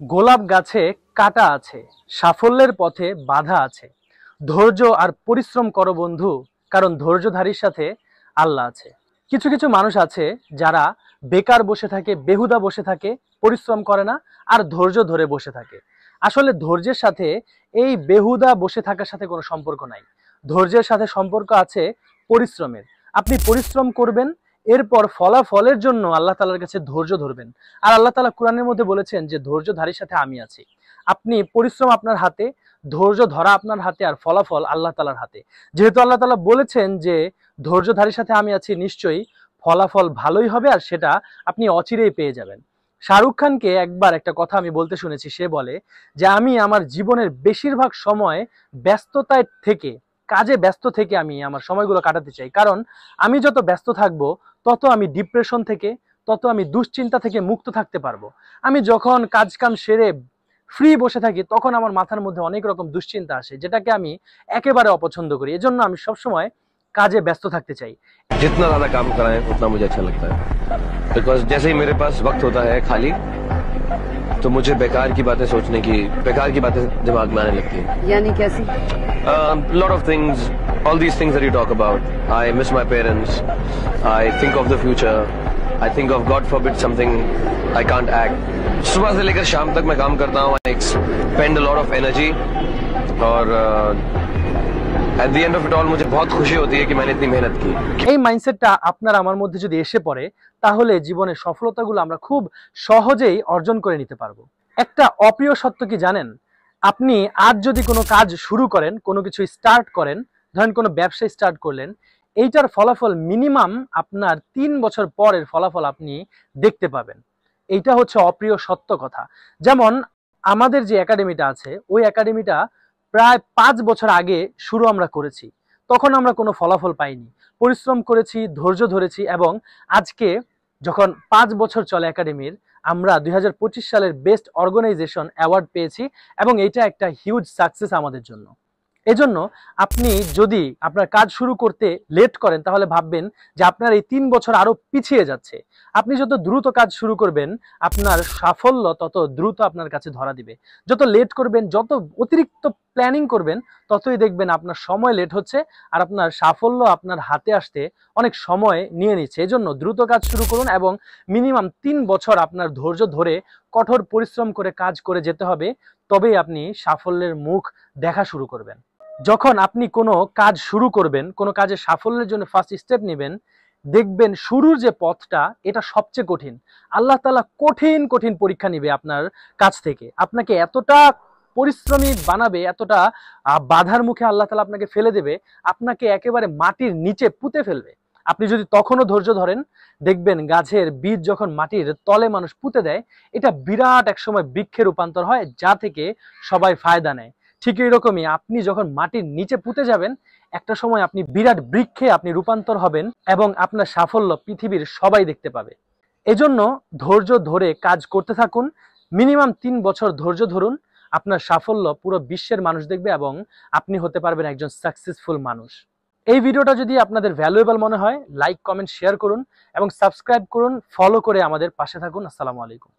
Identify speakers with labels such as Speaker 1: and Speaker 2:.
Speaker 1: গোলাপ গাছে কাটা আছে, সাফল্যের পথে বাধা আছে। ধৈর্য আর পরিশ্রম করো বন্ধু, কারণ ধৈর্যধারীর সাথে আল্লাহ আছে। কিছু কিছু মানুষ আছে যারা বেকার বসে থাকে, বেহুদা বসে থাকে, পরিশ্রম করে না আর ধৈর্য ধরে বসে থাকে। আসলে ধৈর্যের সাথে এই বেহুদা বসে থাকার সাথে কোনো সম্পর্ক নাই। ধৈর্যের সাথে সম্পর্ক আছে পরিশ্রমের। আপনি পরিশ্রম করবেন, এরপর ফলাফলের জন্য আল্লাহ তাআলার কাছে ধৈর্য ধরবেন। আর আল্লাহ তাআলা কোরআনের মধ্যে বলেছেন যে ধৈর্যধারীর সাথে আমি আছি। আপনি পরিশ্রম আপনার হাতে, ধৈর্য ধরা আপনার হাতে, আর ফলাফল আল্লাহ তাআলার হাতে। যেহেতু আল্লাহ তাআলা বলেছেন যে ধৈর্যধারীর সাথে আমি আছি, নিশ্চয়ই ফলাফল ভালোই হবে আর সেটা আপনি অচিরেই পেয়ে যাবেন। শাহরুখ খানকে একবার একটা কথা আমি বলতে শুনেছি, সে বলে যে আমি আমার জীবনের বেশিরভাগ সময় ব্যস্ততায় থেকে, কাজে ব্যস্ত থেকে আমি আমার সময়গুলো কাটাতে চাই। কারণ আমি যত ব্যস্ত থাকবো তত আমি ডিপ্রেশন থেকে, তত আমি দুশ্চিন্তা থেকে মুক্ত থাকতে পারবো। আমি যখন কাজ কাম সেরে ফ্রি বসে থাকি তখন আমার মাথার মধ্যে অনেক রকম দুশ্চিন্তা আসে, যেটাকে আমি একেবারে অপছন্দ করি। এজন্য আমি সবসময় কাজে ব্যস্ত থাকতে চাই।
Speaker 2: जितना ज्यादा काम कराएं उतना मुझे अच्छा लगता है, बिकॉज जैसे ही मेरे पास वक्त होता है खाली, तो मुझे बेकार की बातें सोचने की, बेकार की बातें दिमाग में आने लगती है।
Speaker 3: यानी कैसी?
Speaker 2: Lot of things, all these things that you talk about, I miss my parents, I think of the future, I think of God forbid something, I can't act. सुबह से लेकर शाम तक मैं काम करता हूँ, I spend a lot of energy, और at the end of it all मुझे बहुत खुशी होती है कि मैंने इतनी मेहनत की।
Speaker 1: এই মাইন্ডসেটটা আপনার আমার মধ্যে যদি এসে পড়ে, তাহলে জীবনের সফলতাগুলো আমরা খুব সহজেই অর্জন করে নিতে পারবো। একটা অপ্রিয় সত্য কি জানেন? আপনি আজ যদি কোনো কাজ শুরু করেন, কোনো কিছু স্টার্ট করেন, ধরেন কোনো ব্যবসা স্টার্ট করলেন, এইটার ফলাফল মিনিমাম আপনার 3 বছর পরের ফলাফল আপনি দেখতে পাবেন। এইটা হচ্ছে অপ্রিয় সত্য কথা। যেমন আমাদের যে একাডেমিটা আছে, ওই একাডেমিটা প্রায় 5 বছর আগে শুরু আমরা করেছি, তখন আমরা কোনো ফলাফল পাইনি। পরিশ্রম করেছি, ধৈর্য ধরেছি, এবং আজকে যখন 5 বছর চলে একাডেমির, আমরা 2025 সালের বেস্ট অর্গানাইজেশন অ্যাওয়ার্ড পেয়েছি, এবং এটা একটা হিউজ সাকসেস আমাদের জন্য। এজন্য আপনি যদি আপনার কাজ শুরু করতে লেট করেন, তাহলে ভাববেন যে আপনার এই 3 বছর আরো পিছিয়ে যাচ্ছে। আপনি যত দ্রুত কাজ শুরু করবেন, আপনার সাফল্য তত দ্রুত আপনার কাছে ধরা দিবে। যত লেট করবেন, যত অতিরিক্ত প্ল্যানিং করবেন, ততই দেখবেন আপনার সময় লেট হচ্ছে আর আপনার সাফল্য আপনার হাতে আসতে অনেক সময় নিয়ে নিচ্ছে। এজন্য দ্রুত কাজ শুরু করুন এবং মিনিমাম 3 বছর আপনার ধৈর্য ধরে কঠোর পরিশ্রম করে কাজ করে যেতে হবে, তবেই আপনি সাফল্যের মুখ দেখা শুরু করবেন। যখন আপনি কোনো কাজ শুরু করবেন, কোনো কাজে সাফল্যের জন্য ফার্স্ট স্টেপ নেবেন, দেখবেন শুরুর যে পথটা, এটা সবচেয়ে কঠিন। আল্লাহ তাআলা কঠিন কঠিন পরীক্ষা নিবে আপনার কাছ থেকে, আপনাকে এতটা পরিশ্রমী বানাবে, এতটা বাধার মুখে আল্লাহ তাআলা আপনাকে ফেলে দেবে, আপনাকে একেবারে মাটির নিচে পুঁতে ফেলবে। আপনি যদি তখনও ধৈর্য ধরেন, দেখবেন গাছের বীজ যখন মাটির তলে মানুষ পুঁতে দেয়, এটা বিরাট এক সময় বৃক্ষে রূপান্তর হয়, যা থেকে সবাই ফায়দা নেয়। ঠিক এইরকমই আপনি যখন মাটির নিচে পুঁতে যাবেন, একটা সময় আপনি বিরাট বৃক্ষে আপনি রূপান্তর হবেন এবং আপনার সাফল্য পৃথিবীর সবাই দেখতে পাবে। এজন্য ধৈর্য ধরে কাজ করতে থাকুন, মিনিমাম 3 বছর ধৈর্য ধরুন, আপনার সাফল্য পুরো বিশ্বের মানুষ দেখবে এবং আপনি হতে পারবেন একজন সাকসেসফুল মানুষ। এই ভিডিওটা যদি আপনাদের ভ্যালুয়েবল মনে হয়, লাইক, কমেন্ট, শেয়ার করুন এবং সাবস্ক্রাইব করুন, ফলো করে আমাদের পাশে থাকুন। আসসালামু আলাইকুম।